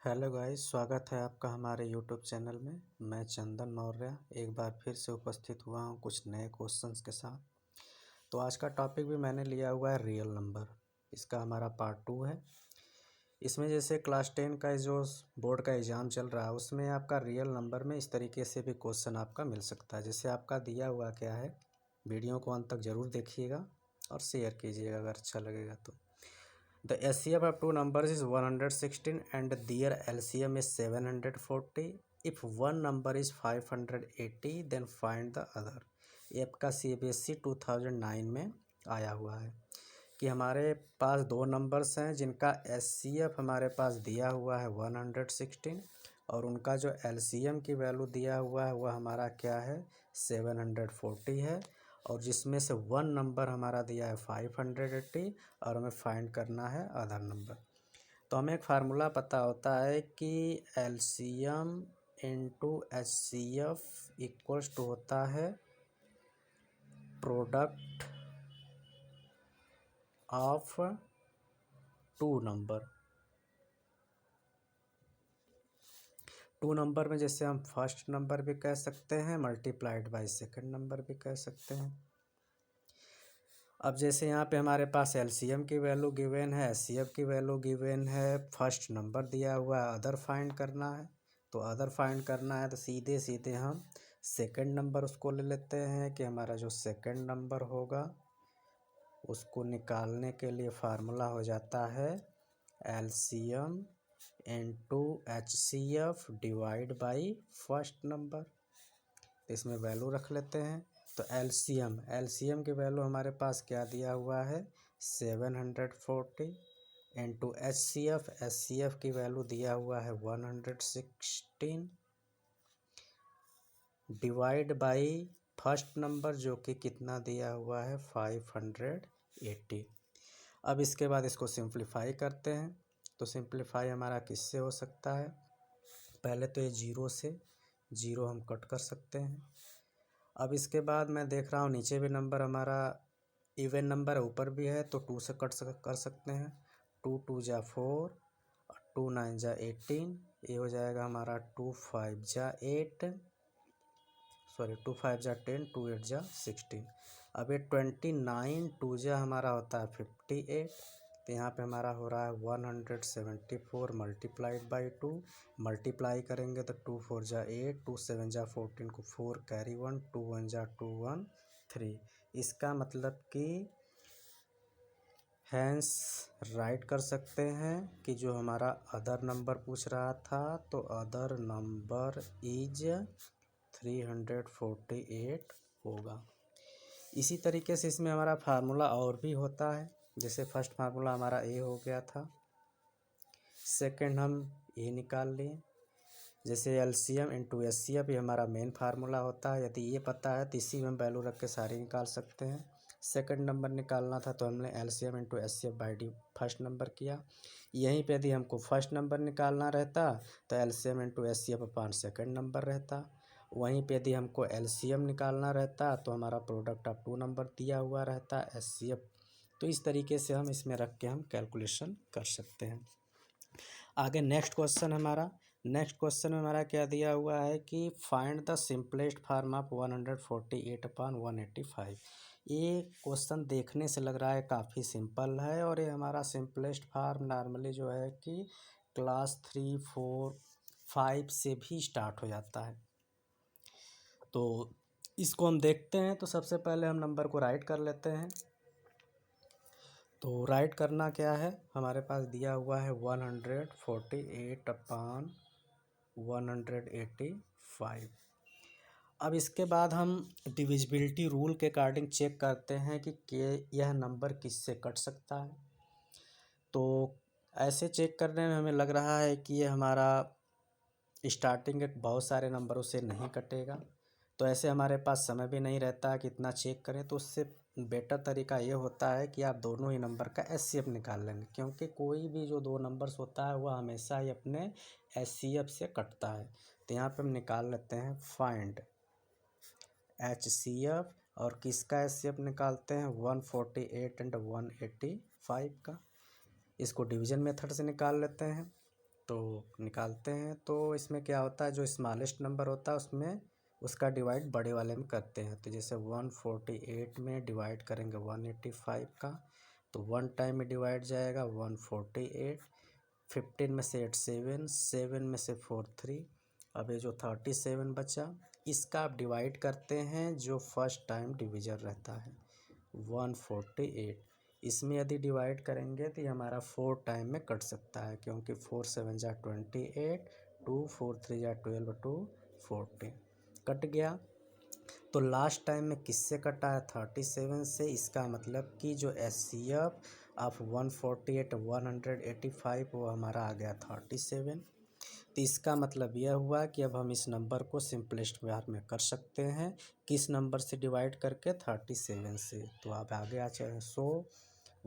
Hello guys, स्वागत है आपका हमारे यूट्यूब चैनल में। मैं चंदन मौर्य एक बार फिर से उपस्थित हुआ हूं कुछ नए क्वेश्चंस के साथ। तो आज का टॉपिक भी मैंने लिया हुआ है रियल नंबर। इसका हमारा पार्ट 2 है। इसमें जैसे क्लास 10 का जो बोर्ड का एग्ज़ाम चल रहा है उसमें आपका रियल नंबर में इस तरीके से भी क्वेश्चन आपका मिल सकता है। जैसे आपका दिया हुआ क्या है, वीडियो को अंत तक ज़रूर देखिएगा और शेयर कीजिएगा अगर अच्छा लगेगा तो। The SCF of two numbers is 116 and their LCM is 740. If one number is 580 then find the other. ये आपका CBSE 2009 में आया हुआ है कि हमारे पास दो नंबर्स हैं जिनका SCF हमारे पास दिया हुआ है 116 और उनका जो LCM की वैल्यू दिया हुआ है वह हमारा क्या है 740 है, और जिसमें से वन नंबर हमारा दिया है 580 और हमें फाइंड करना है अदर नंबर। तो हमें एक फार्मूला पता होता है कि LCM into HCF equals to होता है product of two number. Two number में जैसे हम फर्स्ट नंबर भी कह सकते हैं मल्टीप्लाइड बाय सेकंड नंबर भी कह सकते हैं। अब जैसे यहाँ पे हमारे पास LCM की वैल्यू गिवन है, HCF की वैल्यू गिवन है, फर्स्ट नंबर दिया हुआ है, अदर फाइंड करना है। तो अदर फाइंड करना है तो सीधे सीधे हम सेकंड नंबर उसको ले लेते हैं कि हमारा जो सेकंड नंबर होगा उसको निकालने के लिए फार्मूला हो जाता है LCM into HCF divide by first number. तो इसमें वैल्यू रख लेते हैं। तो LCM की वैल्यू हमारे पास क्या दिया हुआ है 740 इंटू HCF की वैल्यू दिया हुआ है 116 डिवाइड बाई फर्स्ट नंबर जो कि कितना दिया हुआ है 580। अब इसके बाद इसको सिंप्लीफाई करते हैं। तो सिंप्लीफाई हमारा किससे हो सकता है, पहले तो ये जीरो से जीरो हम कट कर सकते हैं। अब इसके बाद मैं देख रहा हूँ नीचे भी नंबर हमारा इवन नंबर है, ऊपर भी है, तो टू से कर सकते हैं। 2 जा 4 और 2 9 जा 18, ये हो जाएगा हमारा 2 5 जा 8, सॉरी 2 5 जा 10, 2 8 जा 16। अब ये 29 2 जा हमारा होता है 58, तो यहाँ पे हमारा हो रहा है 174 मल्टीप्लाइड बाई 2। मल्टीप्लाई करेंगे तो 2 4 जा 8, 2 7 जा 14 को 4 कैरी 1, 2 1 जा 2 1 3। इसका मतलब कि हैंस राइट कर सकते हैं कि जो हमारा अदर नंबर पूछ रहा था तो अदर नंबर इज 348 होगा। इसी तरीके से इसमें हमारा फार्मूला और भी होता है। जैसे फर्स्ट फार्मूला हमारा ए हो गया था, सेकंड हम ए निकाल लिए। जैसे LCM इंटू HCF ये हमारा मेन फार्मूला होता है। यदि ये पता है तो इसी में हम वैल्यू रख के सारी निकाल सकते हैं। सेकंड नंबर निकालना था तो हमने LCM into HCF by D first number किया। यहीं पे यदि हमको फर्स्ट नंबर निकालना रहता तो LCM इंटू HCF अपान सेकंड नंबर रहता। वहीं पे यदि हमको LCM निकालना रहता तो हमारा प्रोडक्ट ऑफ टू नंबर दिया हुआ रहता HCF। तो इस तरीके से हम इसमें रख के हम कैलकुलेशन कर सकते हैं। आगे नेक्स्ट क्वेश्चन में हमारा क्या दिया हुआ है कि find the simplest form of 148 अपान 185। ये क्वेश्चन देखने से लग रहा है काफ़ी सिंपल है, और ये हमारा सिंपलेस्ट फॉर्म नॉर्मली जो है कि क्लास 3 4 5 से भी स्टार्ट हो जाता है। तो इसको हम देखते हैं। तो सबसे पहले हम नंबर को राइट कर लेते हैं। तो राइट करना क्या है, हमारे पास दिया हुआ है 148 अपान 185। अब इसके बाद हम डिविजिबिलिटी रूल के अकॉर्डिंग चेक करते हैं कि यह नंबर किससे कट सकता है। तो ऐसे चेक करने में हमें लग रहा है कि ये हमारा स्टार्टिंग के बहुत सारे नंबरों से नहीं कटेगा। तो ऐसे हमारे पास समय भी नहीं रहता कि इतना चेक करें, तो उससे बेटर तरीका ये होता है कि आप दोनों ही नंबर का HCF निकाल लेंगे, क्योंकि कोई भी जो दो नंबर्स होता है वह हमेशा ही अपने HCF से कटता है। तो यहाँ पे हम निकाल लेते हैं फाइंड HCF, और किसका HCF निकालते हैं 148 एंड 185 का। इसको डिवीजन मेथड से निकाल लेते हैं। तो निकालते हैं। तो इसमें क्या होता है, जो स्मॉलेस्ट नंबर होता है उसमें उसका डिवाइड बड़े वाले में करते हैं। तो जैसे 148 में डिवाइड करेंगे 185 का, तो 1 टाइम में डिवाइड जाएगा 148। 15 में से 8 7, 7 में से 4 3। अब ये जो 37 बचा, इसका आप डिवाइड करते हैं जो फर्स्ट टाइम डिवीजर रहता है 148। इसमें यदि डिवाइड करेंगे तो ये हमारा 4 टाइम में कट सकता है, क्योंकि 4 7 जा 28, 2 4 3 जा 12, 2 40 कट गया। तो लास्ट टाइम में किससे कटा है, 37 से। इसका मतलब कि जो HCF ऑफ 148 185 वो हमारा आ गया 37। तो इसका मतलब यह हुआ कि अब हम इस नंबर को सिंपलेस्ट व्यवहार में कर सकते हैं, किस नंबर से डिवाइड करके, 37 से। तो आप आगे आ जाए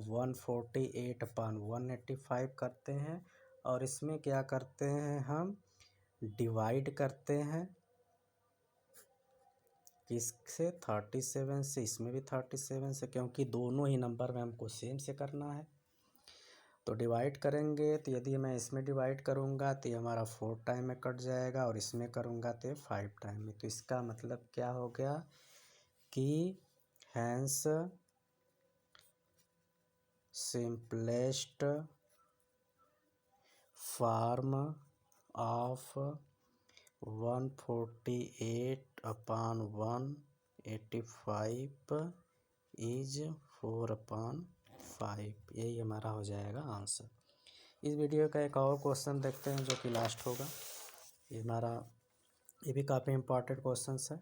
148/185 करते हैं, और इसमें क्या करते हैं, हम डिवाइड करते हैं किससे, 37 से। इसमें भी 37 से, क्योंकि दोनों ही नंबर में हमको सेम से करना है। तो डिवाइड करेंगे, तो यदि मैं इसमें डिवाइड करूँगा तो ये हमारा 4 टाइम में कट जाएगा, और इसमें करूँगा तो 5 टाइम में। तो इसका मतलब क्या हो गया कि hence simplest form of 148/185 is 4/5। यही हमारा हो जाएगा आंसर। इस वीडियो का एक और क्वेश्चन देखते हैं जो कि लास्ट होगा। ये भी काफ़ी इम्पोर्टेंट क्वेश्चन है,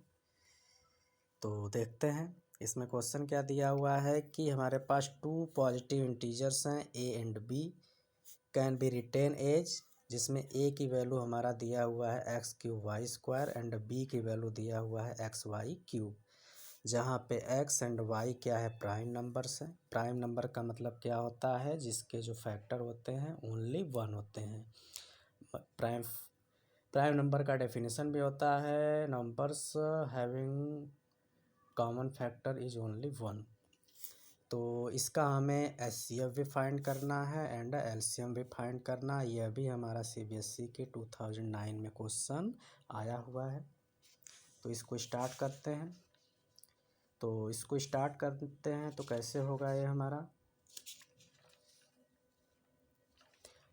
तो देखते हैं। इसमें क्वेश्चन क्या दिया हुआ है कि हमारे पास 2 पॉजिटिव इंटीजर्स हैं a and b, can be written as, जिसमें a की वैल्यू हमारा दिया हुआ है x³ एंड b की वैल्यू दिया हुआ है xy³, जहाँ पे x एंड y क्या है, प्राइम नंबर्स हैं। प्राइम नंबर का मतलब क्या होता है, जिसके जो फैक्टर होते हैं ओनली 1 होते हैं। प्राइम नंबर का डेफिनेशन भी होता है, numbers having common factor is only 1। तो इसका हमें HCF भी फाइंड करना है एंड LCM भी फाइंड करना है। यह भी हमारा CBSE के 2009 में क्वेश्चन आया हुआ है। तो इसको स्टार्ट करते हैं। तो कैसे होगा ये हमारा।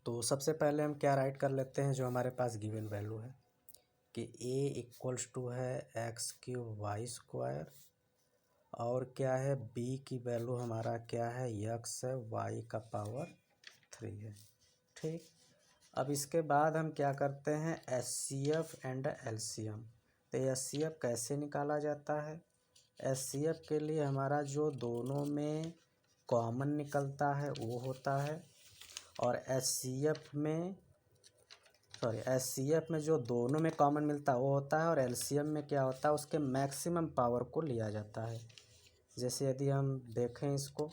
तो सबसे पहले हम क्या राइट कर लेते हैं, जो हमारे पास गिवन वैल्यू है कि a = है x³y², और क्या है, b की वैल्यू हमारा क्या है, x है, y⁻³ है। ठीक। अब इसके बाद हम क्या करते हैं, HCF एंड LCM। तो HCF कैसे निकाला जाता है, HCF के लिए हमारा जो दोनों में कॉमन निकलता है वो होता है, और HCF में जो दोनों में कॉमन मिलता है वो होता है, और LCM में क्या होता है, उसके मैक्सिमम पावर को लिया जाता है। जैसे यदि हम देखें इसको,